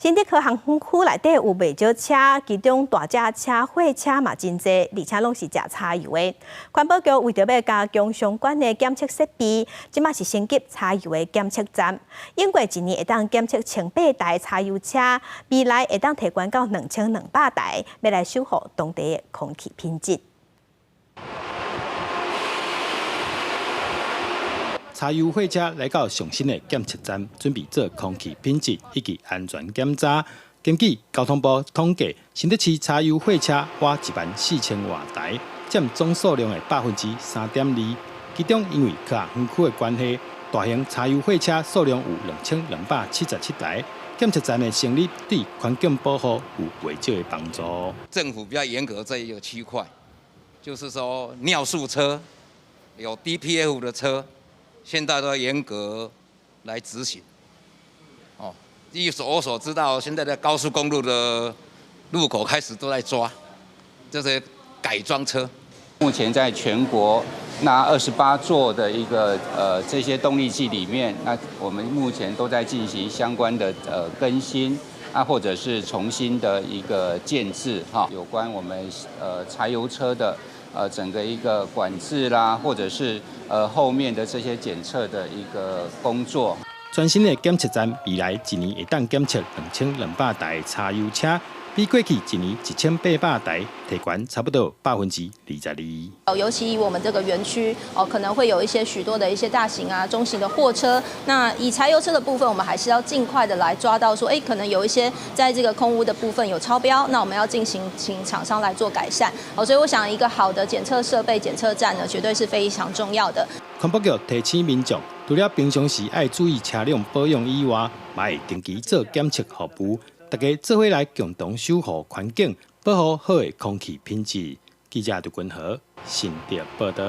新竹科航空区内底有袂少车，其中大只车、货车嘛真侪，而且拢是食柴油的。环保局为着要加强相关的检测设备，即马是升级柴油的检测站，用过一年会当检测1800台柴油车，未来会当提悬到2200台，要来守护当地的空气品质。 柴油货车来到上新的检测站，准备做空气品质以及安全检查。根据交通部统计，新竹市柴油货车约14000多台，占总数量的3.2%。其中因为科学园区的关系，大型柴油货车数量有2277台。检测站的成立对环境保护有袂少的帮助。政府比较严格这一个区块，就是说尿素车、有 DPF 的车。 现在都要严格来执行，哦，依我所知道，现在的高速公路的路口开始都在抓这些改装车。目前在全国那28座的一个这些动力系里面，那我们目前都在进行相关的更新啊，或者是重新的一个建制哈，有关我们柴油车的。 整个一个管制啦，或者是后面的这些检测的一个工作。全新的检测站未来一年会当检测2200台柴油车，比过去一年1800台提悬差不多22%。尤其以我们这个园区可能会有一些许多的一些大型啊、中型的货车。那以柴油车的部分，我们还是要尽快的来抓到说，可能有一些在这个空污的部分有超标，那我们要请厂商来做改善。所以我想一个好的检测设备、检测站呢，绝对是非常重要的。环保局提醒民众，除了平常时爱注意车辆保养以外，嘛会定期做检测服务。 大家做伙来共同守护环境，保护好的空气品质。记者杜君和新竹报道。